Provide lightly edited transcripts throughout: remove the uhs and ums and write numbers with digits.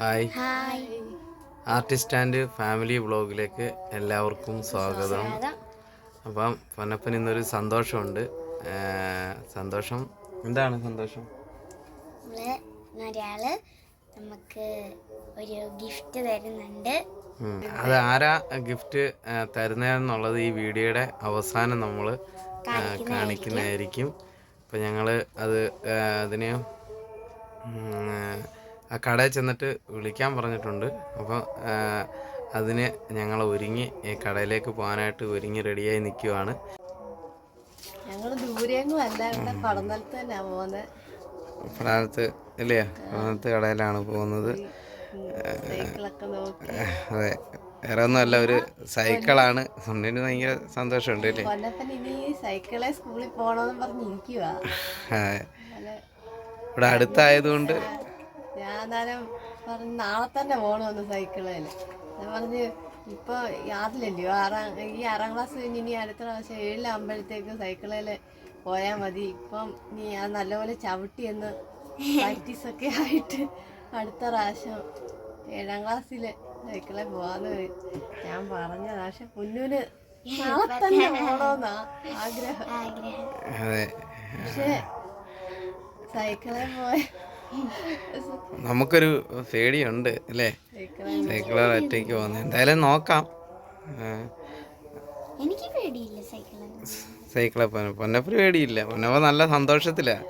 Hi, artist and family വ്ളോഗിലേക്ക് എല്ലാവർക്കും സ്വാഗതം. അപ്പം പൊന്നപ്പൻ ഇന്നൊരു സന്തോഷമുണ്ട്. സന്തോഷം എന്താണ് സന്തോഷം? ഒരാള് നമുക്ക് ഒരു ഗിഫ്റ്റ് തരുന്നുണ്ട്. അത് ആരാ ഗിഫ്റ്റ് തരുന്നതെന്നുള്ളത് ഈ വീഡിയോയുടെ അവസാനം നമ്മൾ കാണിക്കുന്നതായിരിക്കും. അപ്പം ഞങ്ങൾ അതിന് ആ കടയിൽ ചെന്നിട്ട് വിളിക്കാൻ പറഞ്ഞിട്ടുണ്ട്. അപ്പോൾ അതിന് ഞങ്ങൾ ഒരുങ്ങി കടയിലേക്ക് പോകാനായിട്ട് ഒരുങ്ങി റെഡിയായി നിൽക്കുവാണ്. ഞങ്ങൾ ദൂരെയൊന്നും അല്ല, ഇവിടെ പടന്നലത്ത് തന്നെയാ പോകുന്നത്. പടനത്ത് ഇല്ലേ? പടനത്ത് കടയിലാണ് പോകുന്നത്. അതെ, വേറെ ഒന്നുമല്ല, ഒരു സൈക്കിളാണ്. സുണ്ണിന് ഭയങ്കര സന്തോഷമുണ്ട് അല്ലേ? ഇനി സൈക്കിളെ സ്കൂളിൽ പോകണമെന്ന് പറഞ്ഞിരിക്കുക. ഇവിടെ അടുത്തായതുകൊണ്ട് ഞാൻ നേരം പറഞ്ഞ് നാളെ തന്നെ പോകണമെന്ന് സൈക്കിളേല്. ഞാൻ പറഞ്ഞ് ഇപ്പൊ യാതില്ലല്ലോ, ഈ 6ാം ക്ലാസ് കഴിഞ്ഞ് ഇനി അടുത്ത പ്രാവശ്യം 7 സൈക്കിളേല് പോയാൽ മതി. ഇപ്പം നീ അത് നല്ലപോലെ ചവിട്ടിയെന്ന് പ്രാക്ടീസൊക്കെ ആയിട്ട് അടുത്ത പ്രാവശ്യം 7ാം ക്ലാസ്സില് സൈക്കിളെ പോവാന്ന് ഞാൻ പറഞ്ഞതാ. പക്ഷെ പൊന്നൂന് നാളെ തന്നെ പോകണമെന്നാ ആഗ്രഹം. പക്ഷെ സൈക്കിളെ പോയ നമുക്കൊരു പേടിയുണ്ട് അല്ലേ, സൈക്കിള് ഒറ്റയ്ക്ക് പോകുന്നത്. എന്തായാലും നോക്കാം. എനിക്ക് പേടിയില്ല സൈക്കിളെ പോകാൻ. പൊന്നപ്പന് പേടിയില്ല. പൊന്നപ്പൻ നല്ല സന്തോഷത്തിലാണ്.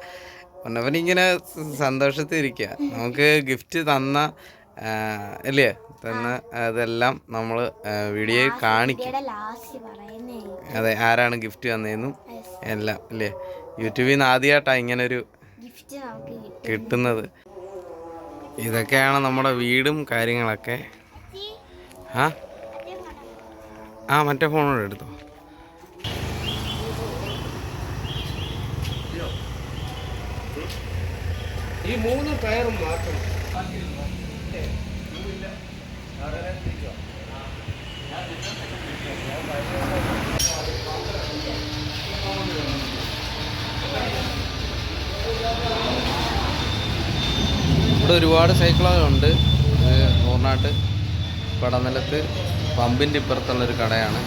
പൊന്നപ്പൻ ഇങ്ങനെ സന്തോഷത്തിൽ ഇരിക്കുക. നമുക്ക് ഗിഫ്റ്റ് തന്ന അല്ലേ, അതെല്ലാം നമ്മൾ വീഡിയോയിൽ കാണിക്കും. അതെ, ആരാണ് ഗിഫ്റ്റ് തന്നതെന്നും എല്ലാം അല്ലേ. യൂട്യൂബിൽ നിന്ന് ആദ്യമായിട്ടാണ് ഇങ്ങനൊരു കിട്ടുന്നത്. ഇതൊക്കെയാണ് നമ്മുടെ വീടും കാര്യങ്ങളൊക്കെ. മറ്റേ ഫോണോട് എടുത്തോ. ഈ 3 ടയറും മാറ്റണം. ഇവിടെ ഒരുപാട് സൈക്കിളുകളുണ്ട്. മൂർനാട്ട് പടനിലത്ത് പമ്പിൻ്റെ ഇപ്പുറത്തുള്ളൊരു കടയാണ്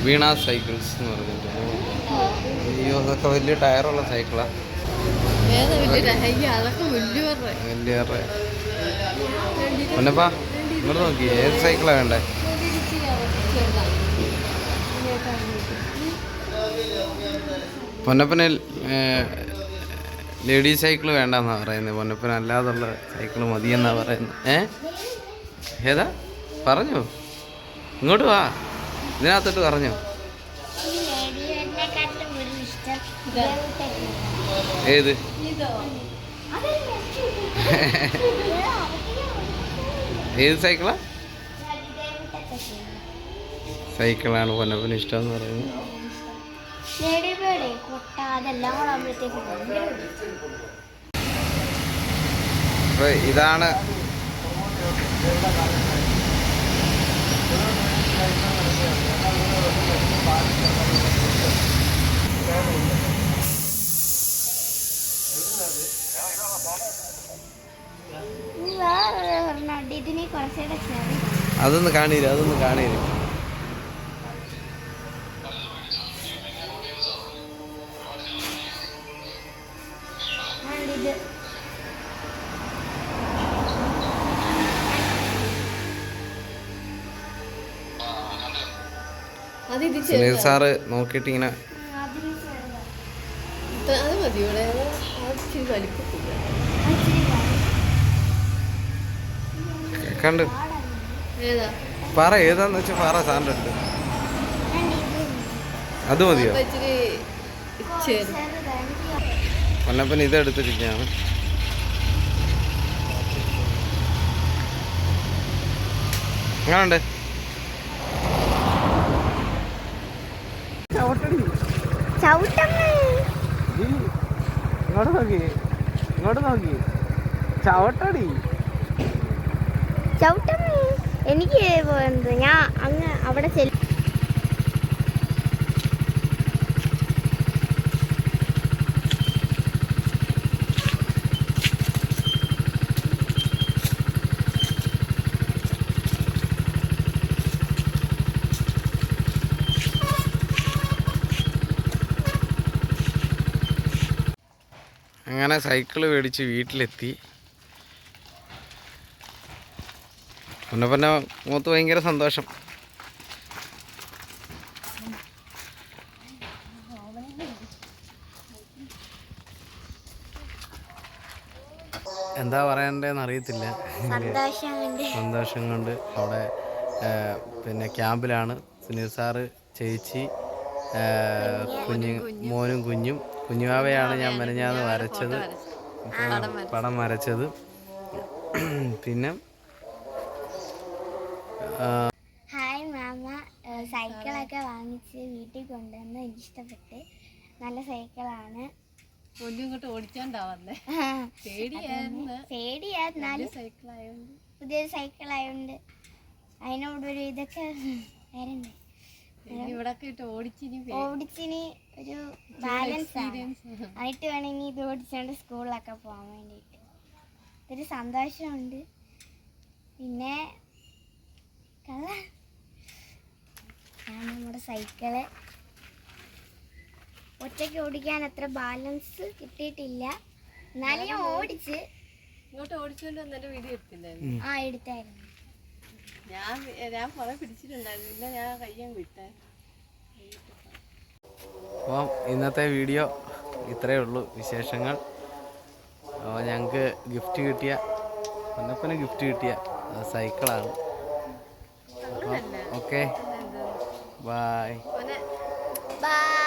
വീണ സൈക്കിൾസ് എന്ന് പറഞ്ഞിട്ട്. അയ്യോ, അതൊക്കെ വലിയ ടയറുള്ള സൈക്കിളാണ്. വലിയ പൊന്നപ്പാ ഇങ്ങോട്ട് നോക്കി, ഏത് സൈക്കിളാണ് വേണ്ടേ? പൊന്നപ്പന് ലേഡി സൈക്കിൾ വേണ്ടെന്നാണ് പറയുന്നത്. പൊന്നപ്പന് അല്ലാതുള്ള സൈക്കിൾ മതിയെന്നാണ് പറയുന്നത്. ഏതാ പറഞ്ഞോ, ഇങ്ങോട്ട് വാ, ഇതിനകത്തോട്ട് പറഞ്ഞോ. ഏത് ഏത് സൈക്കിളാ? സൈക്കിളാണ് പൊന്നപ്പന് ഇഷ്ടം എന്ന് പറയുന്നത്. ഇതാണ് അതൊന്ന് കാണീര്. സുനിൽ സാറ് നോക്കിയിട്ടിങ്ങനെ കണ്ട് പറ, ഏതാന്ന് വെച്ചാൽ പറ. സാറിൻ്റെ അടുത്ത് അത് മതിയോ? പൊന്നപ്പൻ ഇതെടുത്തിരിക്കുകയാണ്. എങ്ങനെയുണ്ട്? ഇങ്ങോട്ട് നോക്കി ചവിട്ടടി. എനിക്ക് ഞാൻ അങ്ങ് അവിടെ അങ്ങനെ സൈക്കിള് മേടിച്ച് വീട്ടിലെത്തി. പൊന്നപ്പൻ്റെ മുഖത്ത് ഭയങ്കര സന്തോഷം. എന്താ പറയണ്ടേന്ന് അറിയത്തില്ല. സന്തോഷം കൊണ്ട് അവിടെ പിന്നെ ക്യാമ്പിലാണ് സുനിൽ സാറ്, ചേച്ചി, മോനും കുഞ്ഞുവാവയാണ് ഞാൻ മെനഞ്ഞാന്ന് വരച്ചത്, പടം വരച്ചത്. പിന്നെ ഹായ് മാമ, സൈക്കിളൊക്കെ വാങ്ങിച്ച് വീട്ടിൽ കൊണ്ടുവന്ന് എനിക്കിഷ്ടപ്പെട്ട്. നല്ല സൈക്കിളാണ്. ഇങ്ങോട്ട് ഓടിച്ചോണ്ടാവല്ലേ പേടിയായിരുന്നാലും പുതിയൊരു സൈക്കിളായോണ്ട് അതിനോടൊരു ഇതൊക്കെ വരണ്ടേ. ഓടിച്ചിനി ഒരു ബാലൻസ് ആയിട്ട് വേണമെങ്കിൽ ഇത് ഓടിച്ചോണ്ട് സ്കൂളിലൊക്കെ പോകാൻ വേണ്ടിയിട്ട് ഇതൊരു സന്തോഷമുണ്ട്. പിന്നെ നമ്മുടെ സൈക്കിള് ഒറ്റയ്ക്ക് ഓടിക്കാൻ അത്ര ബാലൻസ് കിട്ടിയിട്ടില്ല, എന്നാലും ഞാൻ ഓടിച്ച്. ഇങ്ങോട്ട് ഓടിച്ചോണ്ട് വന്നിട്ട് വീഡിയോ എടുത്തില്ലായിരുന്നു? എടുത്തായിരുന്നു. ഞാൻ കുറെ പിടിച്ചിട്ടുണ്ടായിരുന്നു, പിന്നെ ഞാൻ കയ്യാൻ വിട്ടേ. അപ്പം ഇന്നത്തെ വീഡിയോ ഇത്രയേ ഉള്ളൂ വിശേഷങ്ങൾ. അപ്പോൾ ഞങ്ങൾക്ക് ഗിഫ്റ്റ് കിട്ടിയ പൊന്നപ്പന് ഗിഫ്റ്റ് കിട്ടിയ സൈക്കിളാണ്. Okay, bye. ബൈ.